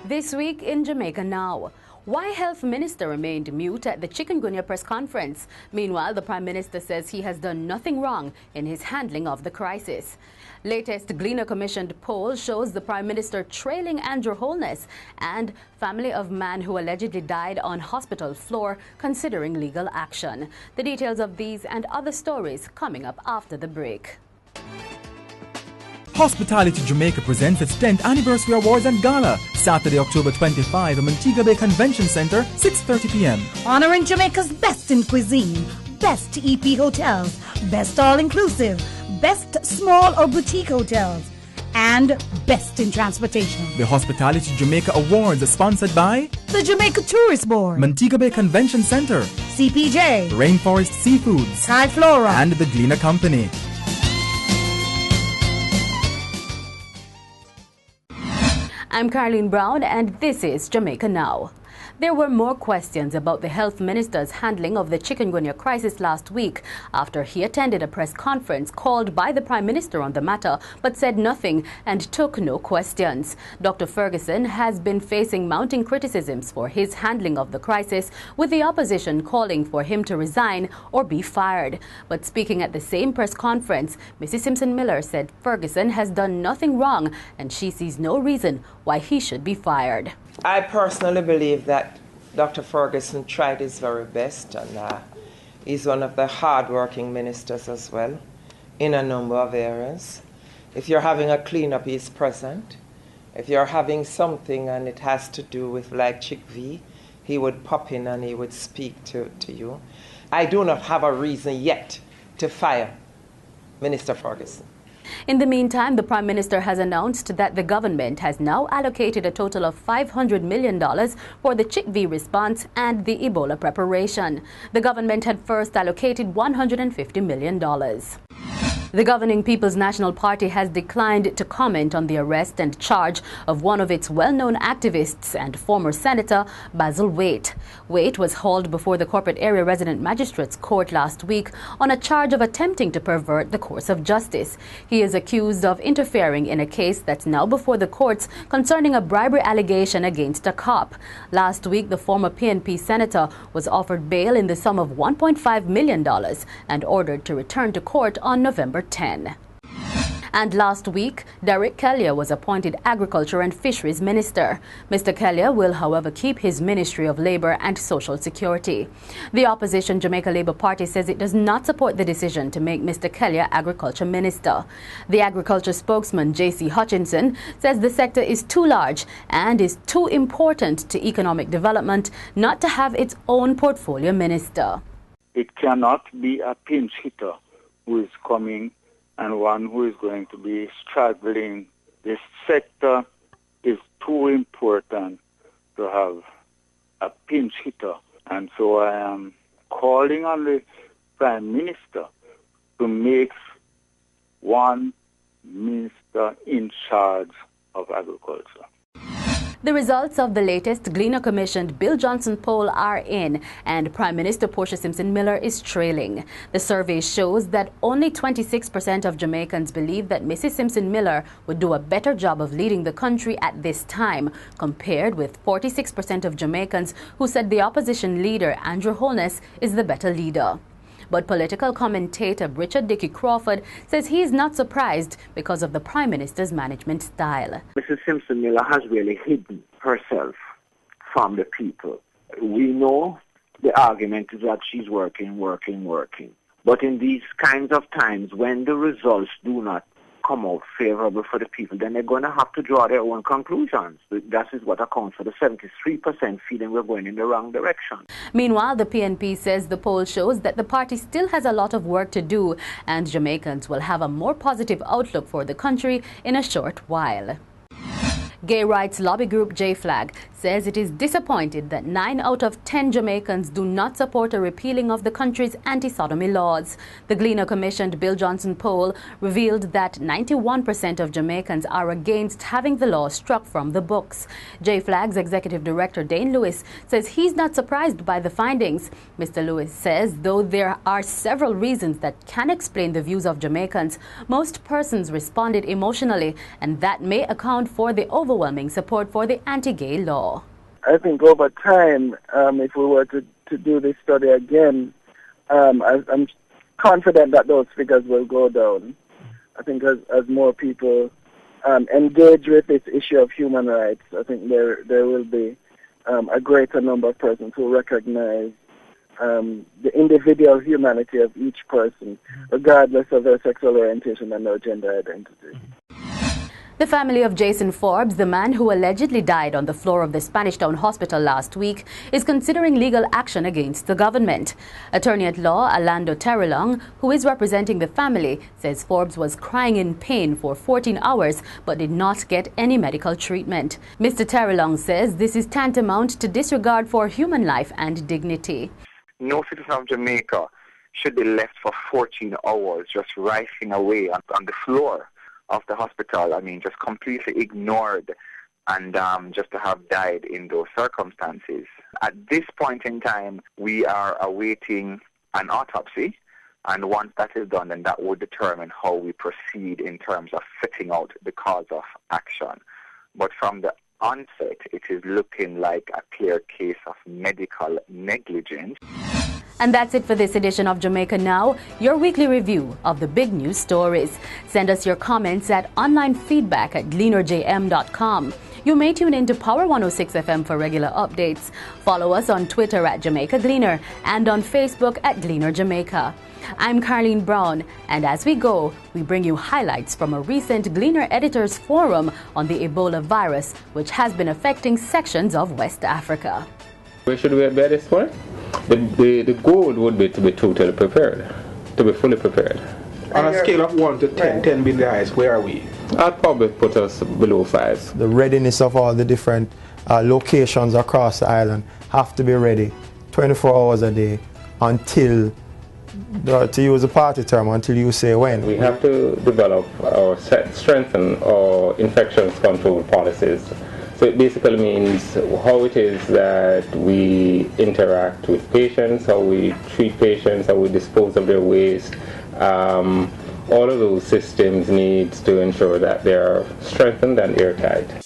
This week in Jamaica Now. Why Health Minister remained mute at the Chikungunya press conference. Meanwhile, the Prime Minister says he has done nothing wrong in his handling of the crisis. Latest Gleaner-commissioned poll shows the Prime Minister trailing Andrew Holness and family of man who allegedly died on hospital floor considering legal action. The details of these and other stories coming up after the break. Hospitality Jamaica presents its 10th Anniversary Awards and Gala, Saturday, October 25 at Montego Bay Convention Center, 6:30 p.m. Honoring Jamaica's best in cuisine, best EP hotels, best all-inclusive, best small or boutique hotels, and best in transportation. The Hospitality Jamaica Awards are sponsored by the Jamaica Tourist Board, Montego Bay Convention Center, CPJ, Rainforest Seafoods, Thai Flora, and the Gleaner Company. I'm Carleen Brown and this is Jamaica Now. There were more questions about the health minister's handling of the chikungunya crisis last week after he attended a press conference called by the Prime Minister on the matter but said nothing and took no questions. Dr. Ferguson has been facing mounting criticisms for his handling of the crisis, with the opposition calling for him to resign or be fired. But speaking at the same press conference, Mrs. Simpson Miller said Ferguson has done nothing wrong and she sees no reason why he should be fired. I personally believe that Dr. Ferguson tried his very best, and he's one of the hard-working ministers as well in a number of areas. If you're having a cleanup, he's present. If you're having something and it has to do with like Chick-V, he would pop in and he would speak to you. I do not have a reason yet to fire Minister Ferguson. In the meantime, the Prime Minister has announced that the government has now allocated a total of $500 million for the Chick-V response and the Ebola preparation. The government had first allocated $150 million. The governing People's National Party has declined to comment on the arrest and charge of one of its well-known activists and former Senator, Basil Waites. Waites was hauled before the Corporate Area Resident Magistrates Court last week on a charge of attempting to pervert the course of justice. He is accused of interfering in a case that's now before the courts concerning a bribery allegation against a cop. Last week, the former PNP senator was offered bail in the sum of $1.5 million and ordered to return to court on November 10. And last week, Derek Kellier was appointed Agriculture and Fisheries Minister. Mr. Kellier will, however, keep his Ministry of Labour and Social Security. The opposition Jamaica Labour Party says it does not support the decision to make Mr. Kellier Agriculture Minister. The agriculture spokesman, J.C. Hutchinson, says the sector is too large and is too important to economic development not to have its own portfolio minister. It cannot be a pinch hitter who is coming and one who is going to be struggling. This sector is too important to have a pinch hitter. And so I am calling on the Prime Minister to make one minister in charge of agriculture. The results of the latest Gleaner-commissioned Bill Johnson poll are in, and Prime Minister Portia Simpson Miller is trailing. The survey shows that only 26% of Jamaicans believe that Mrs. Simpson Miller would do a better job of leading the country at this time, compared with 46% of Jamaicans who said the opposition leader, Andrew Holness, is the better leader. But political commentator Richard Dickey Crawford says he is not surprised because of the Prime Minister's management style. Mrs. Simpson Miller has really hidden herself from the people. We know the argument is that she's working. But in these kinds of times, when the results do not come out favorable for the people, then they're going to have to draw their own conclusions. That is what accounts for the 73% feeling we're going in the wrong direction. Meanwhile, the PNP says the poll shows that the party still has a lot of work to do and Jamaicans will have a more positive outlook for the country in a short while. Gay rights lobby group J-Flag says it is disappointed that 9 out of 10 Jamaicans do not support a repealing of the country's anti-sodomy laws. The Gleaner-commissioned Bill Johnson poll revealed that 91% of Jamaicans are against having the law struck from the books. J-Flag's Executive Director Dane Lewis says he's not surprised by the findings. Mr. Lewis says though there are several reasons that can explain the views of Jamaicans, most persons responded emotionally, and that may account for the overwhelming support for the anti-gay law. I think over time, if we were to do this study again, I'm confident that those figures will go down. I think as more people engage with this issue of human rights, I think there will be a greater number of persons who recognize the individual humanity of each person, regardless of their sexual orientation and their gender identity. The family of Jason Forbes, the man who allegedly died on the floor of the Spanish Town Hospital last week, is considering legal action against the government. Attorney-at-law Orlando Terrelong, who is representing the family, says Forbes was crying in pain for 14 hours but did not get any medical treatment. Mr. Terrelong says this is tantamount to disregard for human life and dignity. No citizen of Jamaica should be left for 14 hours just writhing away on the floor of the hospital. I mean, just completely ignored, and just to have died in those circumstances. At this point in time, we are awaiting an autopsy, and once that is done, then that would determine how we proceed in terms of setting out the cause of action. But from the onset, it is looking like a clear case of medical negligence. And that's it for this edition of Jamaica Now, your weekly review of the big news stories. Send us your comments at onlinefeedback@gleanerjm.com. You may tune in to Power 106 FM for regular updates. Follow us on Twitter at Jamaica Gleaner and on Facebook at Gleaner Jamaica. I'm Carleen Brown, and as we go, we bring you highlights from a recent Gleaner Editors Forum on the Ebola virus, which has been affecting sections of West Africa. Where should we be at this point? The goal would be to be totally prepared, to be fully prepared. On a scale of 1 to 10, 10 being the highest, where are we? I'd probably put us below 5. The readiness of all the different locations across the island have to be ready 24 hours a day until, to use a party term, until you say when. We have to develop or strengthen our infections control policies. So it basically means how it is that we interact with patients, how we treat patients, how we dispose of their waste. All of those systems need to ensure that they are strengthened and airtight.